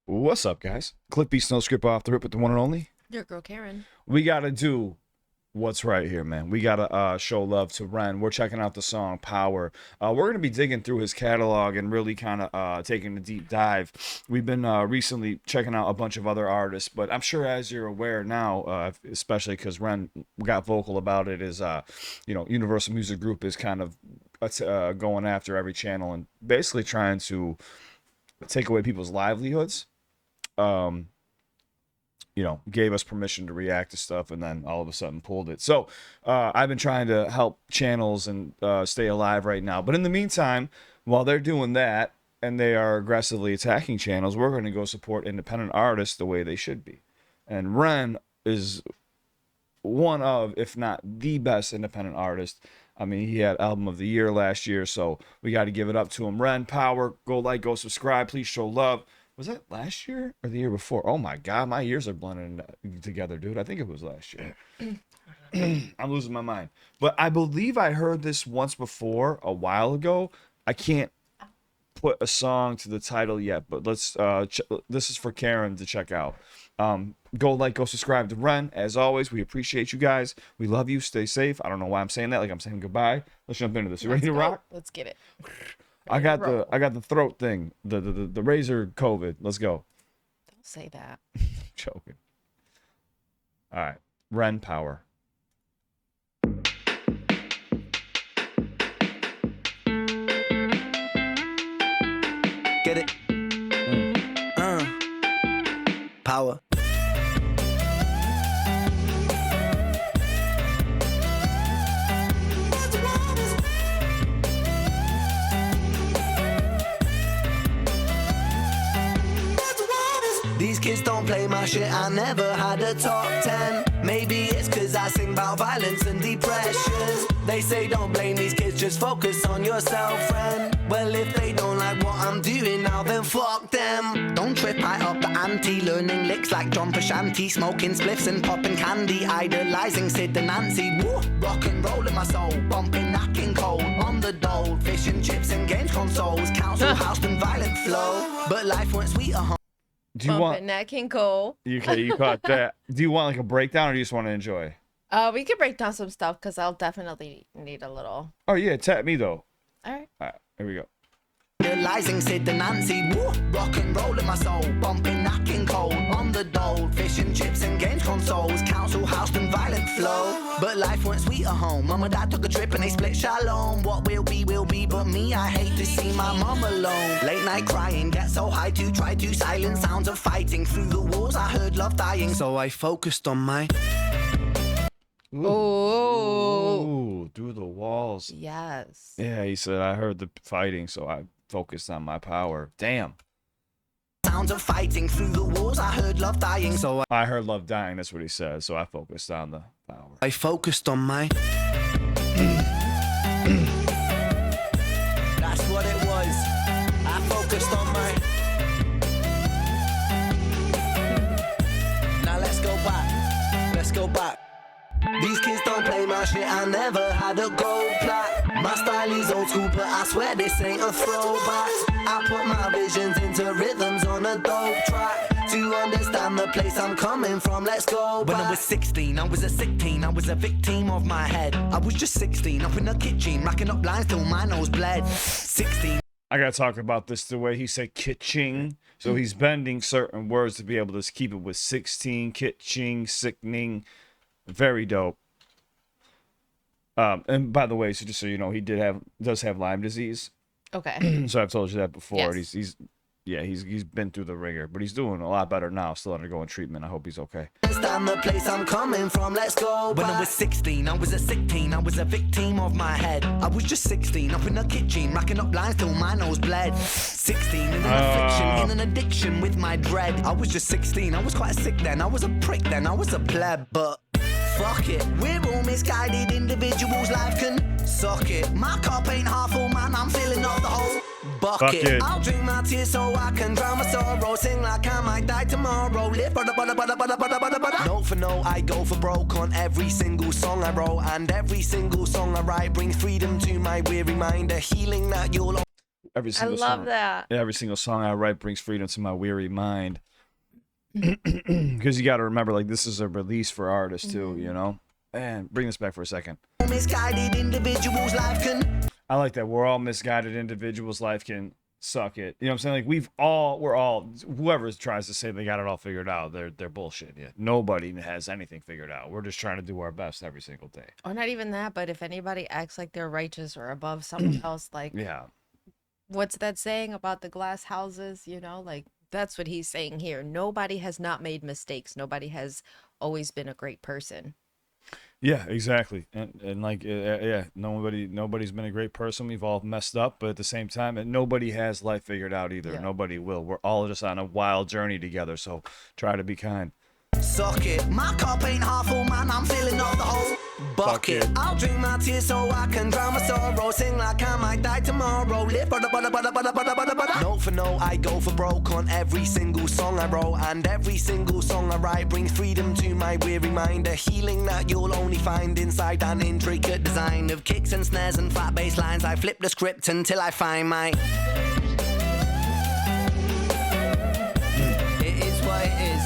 What's up, guys? CliffBeats, no script off the rip with the one and only. Your girl Karen. We gotta do what's right here, man. We gotta show love to Ren. We're checking out the song Power. We're gonna be digging through his catalog and really kind of taking a deep dive. We've been recently checking out a bunch of other artists, but I'm sure as you're aware now, especially because Ren got vocal about it, is Universal Music Group is kind of going after every channel and basically trying to take away people's livelihoods. Gave us permission to react to stuff and then all of a sudden pulled it. So I've been trying to help channels and stay alive right now. But in the meantime, while they're doing that and they are aggressively attacking channels, we're going to go support independent artists the way they should be. And Ren is one of, if not the best independent artist. I mean, he had Album of the Year last year, so we got to give it up to him. Ren, Power, go like, go subscribe, please show love. Was that last year or the year before? Oh my God, my years are blending together, dude. I think it was last year. I'm losing my mind. But I believe I heard this once before a while ago. I can't put a song to the title yet, but let's this is for Karen to check out. Go like, go subscribe to Ren. As always, we appreciate you guys. We love you. Stay safe. I don't know why I'm saying that, like I'm saying goodbye. Let's jump into this. You ready to rock? Let's get it. I got the throat thing, the razor COVID. Let's go. Don't say that. Joking. All right, Ren, Power. Get it? Power. These kids don't play my shit, I never had a top 10. Maybe it's cause I sing about violence and depressions. They say don't blame these kids, just focus on yourself, friend. Well, if they don't like what I'm doing now, then fuck them. Don't trip, I up the ante, learning licks like John Pashanti, smoking spliffs and popping candy, idolizing Sid and Nancy. Woo! Rock and roll in my soul, bumping Nat King Cole on the dole, fish and chips and games consoles, council house and violent flow. But life went sweet at home. Do you want Nat King Cole? Okay, you caught that. Do you want like a breakdown or do you just want to enjoy? We could break down some stuff because I'll definitely need a little. Oh yeah, tap me though. All right. All right, here we go. Realizing Sid and Nancy, woo, rock and roll in my soul, bumping Nat King Cole on the dole, fish and chips and games consoles, council house and violent flow. But life went sweet at home. Mum and dad took a trip and they split shalom. What will be, but me, I hate to see my mum alone. Late night crying, get so high to try to silence sounds of fighting. Through the walls I heard love dying, so I focused on my... Ooh, through the walls. Yes. Yeah, he said, I heard the fighting, so I focused on my power. Damn. Sounds of fighting through the walls, I heard love dying, so I heard love dying, that's what he said, so I focused on the power. I focused on my... That's what it was. I focused on my... Now let's go back. Let's go back. These kids don't play my shit, I never had a gold plaque. My style is old school, but I swear this ain't a throwback. I put my visions into rhythms on a dope track. To understand the place I'm coming from, let's go back. When I was 16, I was a sick teen, I was a victim of my head. I was just 16, up in the kitchen, racking up lines till my nose bled. 16. I gotta talk about this the way he said kitching. So he's bending certain words to be able to keep it with 16, kitching, sickening. Very dope. And by the way, so just so you know, he does have Lyme disease. Okay. So I've told you that before. Yes. He's been through the ringer, but he's doing a lot better now. Still undergoing treatment. I hope he's okay. Understand the place I'm coming from, let's go back. When I was 16, I was a sick teen, I was a victim of my head. I was just 16, up in the kitchen, racking up lines till my nose bled. 16, in an affliction, in an addiction with my dread. I was just 16, I was quite sick then, I was a prick then, I was a pleb, but fuck it, we're all misguided individuals, life can suck it. My cup ain't half full, man, I'm filling up the whole bucket. I'll drink my tears so I can drown my sorrow. Sing like I might die tomorrow. Live note for note, I go for broke on every single song I wrote. And every single song I write brings freedom to my weary mind. A healing that you'll... every I single love song. that. Every single song I write brings freedom to my weary mind. Because you got to remember, like, this is a release for artists too, you know. And bring this back for a second. Misguided individuals' life can. I like that. We're all misguided individuals. Life can suck it. You know what I'm saying? Like we're all, whoever tries to say they got it all figured out, they're bullshit. Yeah. Nobody has anything figured out. We're just trying to do our best every single day. Or not even that, but if anybody acts like they're righteous or above someone else, like, Yeah. what's that saying about the glass houses? You know, like, that's what he's saying here. Nobody has not made mistakes. Nobody has always been a great person. Yeah, exactly. And like, yeah, nobody's been a great person. We've all messed up, but at the same time, and nobody has life figured out either. Yeah. Nobody will. We're all just on a wild journey together. So try to be kind. Suck it. My cup ain't half full, man. I'm filling up the whole bucket. I'll drink my tears so I can drown my sorrow. Sing like I might die tomorrow. Live note for note, I go for broke on every single song I wrote. And every single song I write brings freedom to my weary mind. A healing that you'll only find inside an intricate design of kicks and snares and fat bass lines. I flip the script until I find my... It is what it is.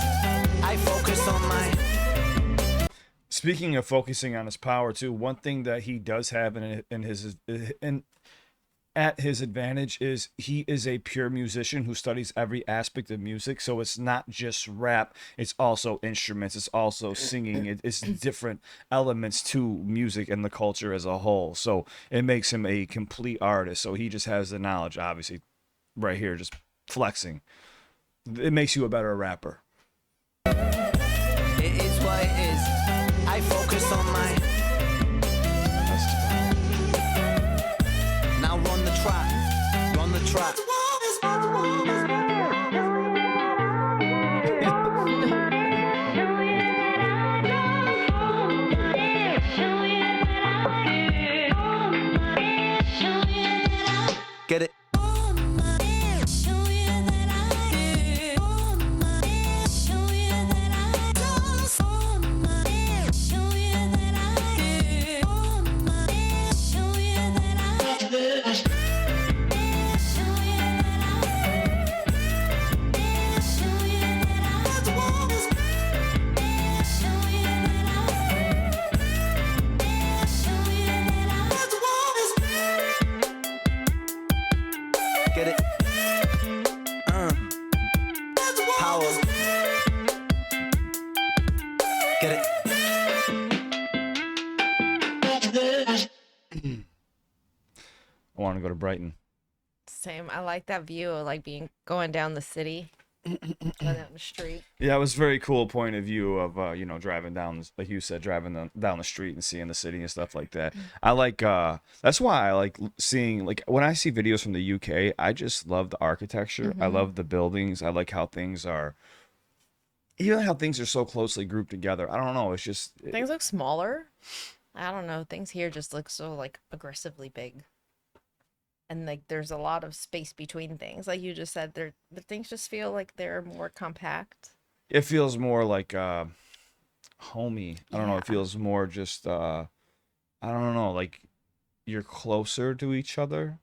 I focus on my... Speaking of focusing on his power too, one thing that he does have at his advantage is he is a pure musician who studies every aspect of music. So it's not just rap, it's also instruments, it's also singing, it's different elements to music and the culture as a whole. So it makes him a complete artist. So he just has the knowledge, obviously, right here, just flexing. It makes you a better rapper. It is what it is. I focus on my... Now run the track. Run the track. Get it? Get it? Power. Get it? I want to go to Brighton. Same. I like that view of like going down the city, going down the street. Yeah, it was a very cool point of view of driving down, like you said, driving down the street and seeing the city and stuff like that. I like that's why I like seeing, like, when I see videos from the UK, I just love the architecture. I love the buildings. I like how things are, even how things are so closely grouped together. I don't know. It's just Things look smaller. I don't know. Things here just look so like aggressively big. And like there's a lot of space between things. Like you just said, the things just feel like they're more compact. it feels more like homey. I don't know. It Yeah. feels more just I don't know, like you're closer to each other,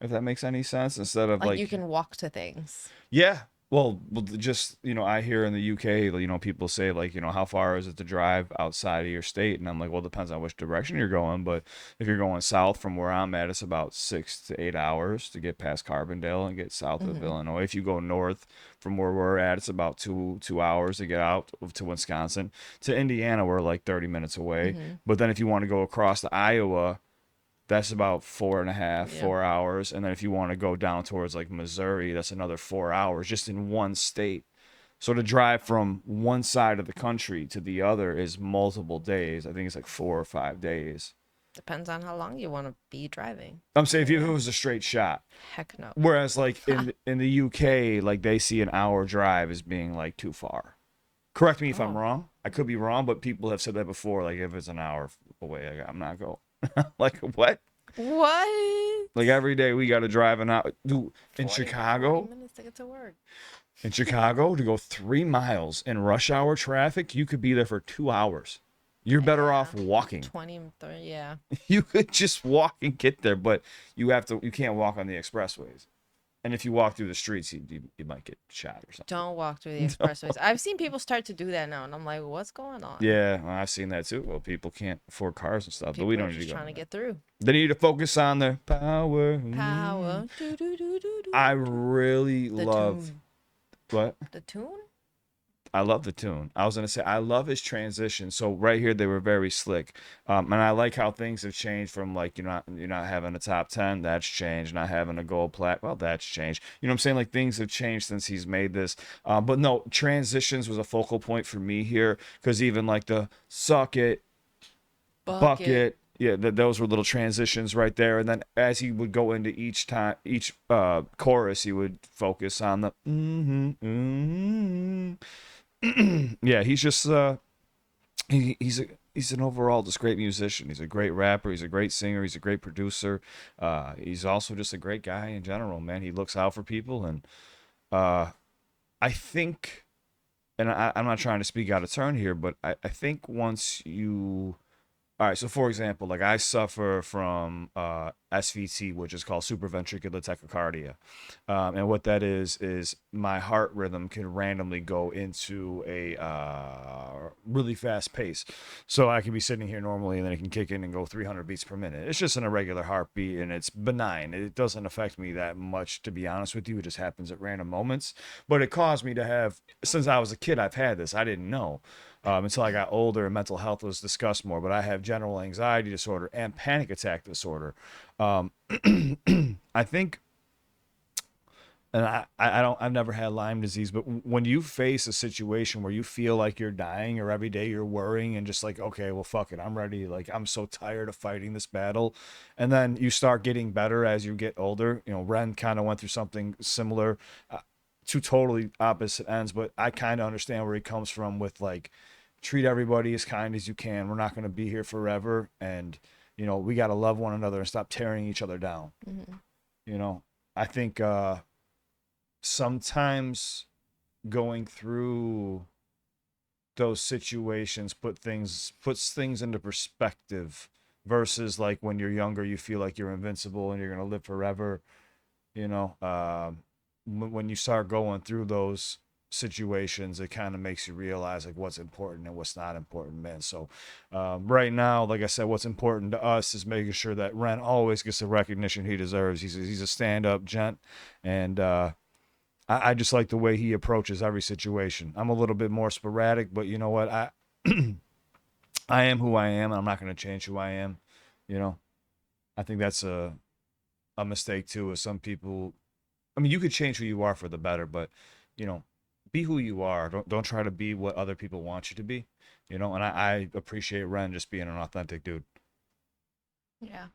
if that makes any sense, instead of Like you can walk to things. Yeah. Well, just, I hear in the UK, people say, like, how far is it to drive outside of your state? And I'm like, well, it depends on which direction you're going. But if you're going south from where I'm at, it's about 6 to 8 hours to get past Carbondale and get south of Illinois. If you go north from where we're at, it's about two hours to get out to Wisconsin. To Indiana, we're like 30 minutes away. But then if you want to go across to Iowa, that's about 4 hours. And then if you want to go down towards like Missouri, that's another 4 hours just in one state. So to drive from one side of the country to the other is multiple days. I think it's like 4 or 5 days. Depends on how long you want to be driving. I'm saying if it was a straight shot. Heck no. Whereas like in the UK, like they see an hour drive as being like too far. Correct me if I'm wrong. I could be wrong, but people have said that before. Like if it's an hour away, I'm not going. Like what? What? Like every day we got to drive an hour. Dude, in 40 Chicago, minutes to get to work. in Chicago, to go 3 miles in rush hour traffic, you could be there for 2 hours. You're better Yeah. off walking. 20, 30, yeah. You could just walk and get there, but you can't walk on the expressways. And if you walk through the streets, you might get shot or something. Don't walk through the expressways. I've seen people start to do that now, and I'm like, what's going on? Yeah, well, I've seen that too. Well, people can't afford cars and stuff, but People we are don't need just to go. trying to get through. They need to focus on their power. Power. Do, do, do, do, do, I do. really The love tune. what? The tune? I love the tune. I was gonna say I love his transition. So right here they were very slick, and I like how things have changed from like you're not having a top 10, that's changed. Not having a gold plat, well, that's changed. You know what I'm saying? Like things have changed since he's made this. But no, transitions was a focal point for me here because even like the suck it, bucket. Yeah, those were little transitions right there. And then as he would go into each chorus, he would focus on the yeah, he's just he's an overall just great musician. He's a great rapper. He's a great singer. He's a great producer. He's also just a great guy in general, man. He looks out for people, and I think, and I'm not trying to speak out of turn here, but I think once you all right, so for example, like I suffer from SVT, which is called supraventricular tachycardia, and what that is my heart rhythm can randomly go into a really fast pace. So I can be sitting here normally, and then it can kick in and go 300 beats per minute. It's just an irregular heartbeat, and it's benign. It doesn't affect me that much, to be honest with you. It just happens at random moments. But it caused me to have, since I was a kid, I've had this. I didn't know. Until I got older and mental health was discussed more, but I have general anxiety disorder and panic attack disorder. I think, and I've never had Lyme disease, but when you face a situation where you feel like you're dying, or every day you're worrying and just like, okay, well, fuck it, I'm ready. Like, I'm so tired of fighting this battle. And then you start getting better as you get older. You know, Ren kind of went through something similar, two totally opposite ends, but I kind of understand where he comes from with like, treat everybody as kind as you can. We're not going to be here forever. And, you know, we got to love one another and stop tearing each other down. Mm-hmm. You know, I think sometimes going through those situations puts things into perspective versus like when you're younger, you feel like you're invincible and you're going to live forever. You know, when you start going through those situations, it kind of makes you realize like what's important and what's not important, man. So right now, like I said, what's important to us is making sure that Ren always gets the recognition he deserves. He's a stand-up gent, and I just like the way he approaches every situation. I'm a little bit more sporadic, but you know what, I I am who I am, and I'm not going to change who I am. You know, I think that's a mistake too, is some people, I mean, you could change who you are for the better, but you know, be who you are. Don't try to be what other people want you to be, you know. And I appreciate Ren just being an authentic dude. Yeah,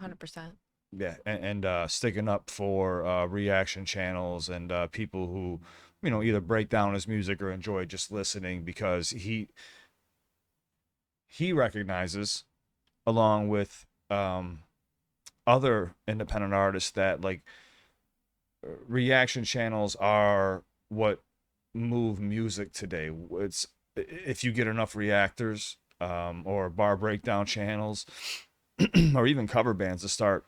100%. Yeah, and sticking up for reaction channels and people who, you know, either break down his music or enjoy just listening, because he recognizes, along with other independent artists, that like reaction channels are what move music today. It's if you get enough reactors or bar breakdown channels or even cover bands to start,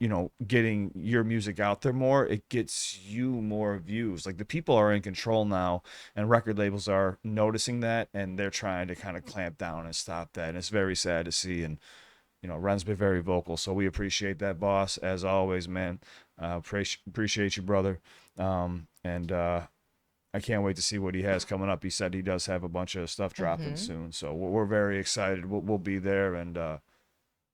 you know, getting your music out there more, it gets you more views. Like the people are in control now, and record labels are noticing that, and they're trying to kind of clamp down and stop that. And it's very sad to see. And you know, Ren's been very vocal, so we appreciate that, boss, as always, man. Appreciate you, brother. And I can't wait to see what he has coming up. He said he does have a bunch of stuff dropping soon, so we're very excited. We'll be there, and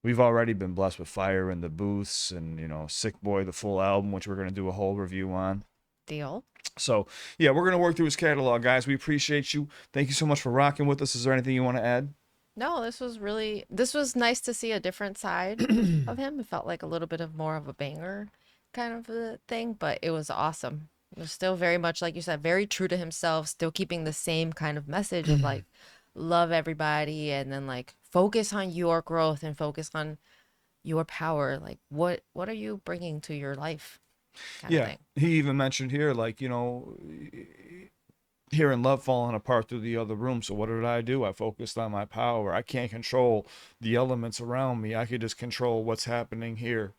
we've already been blessed with Fire in the booths, and you know, Sick Boy, the full album, which we're gonna do a whole review on. Deal. So yeah, we're gonna work through his catalog, guys. We appreciate you. Thank you so much for rocking with us. Is there anything you want to add? No, this was nice to see a different side of him. It felt like a little bit of more of a banger kind of a thing, but it was awesome. It was still very much, like you said, very true to himself, still keeping the same kind of message of like love everybody, and then like focus on your growth and focus on your power. Like what are you bringing to your life? Kind of Yeah, thing. he even mentioned here, like, you know, hearing love falling apart through the other room. So what did I do? I focused on my power. I can't control the elements around me. I could just control what's happening here.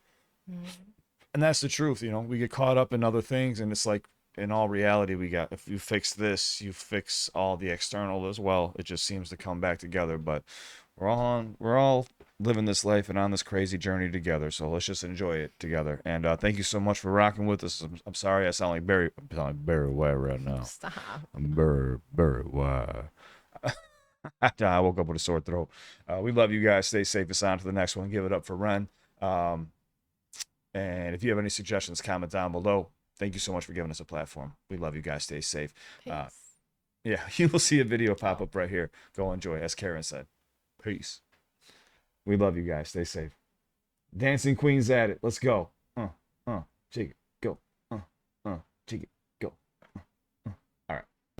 And that's the truth. We get caught up in other things, and it's like, in all reality, if you fix this, you fix all the external as well. It just seems to come back together. But we're all living this life and on this crazy journey together. So let's just enjoy it together. And thank you so much for rocking with us. I'm sorry I sound like Barry White right now. Stop. I'm Barry White. I woke up with a sore throat. We love you guys. Stay safe. It's on to the next one. Give it up for Ren. And if you have any suggestions, comment down below. Thank you so much for giving us a platform. We love you guys. Stay safe. Peace. Yeah, you will see a video pop up right here. Go enjoy, as Karen said. Peace. We love you guys. Stay safe. Dancing Queens at it. Let's go. Shake it.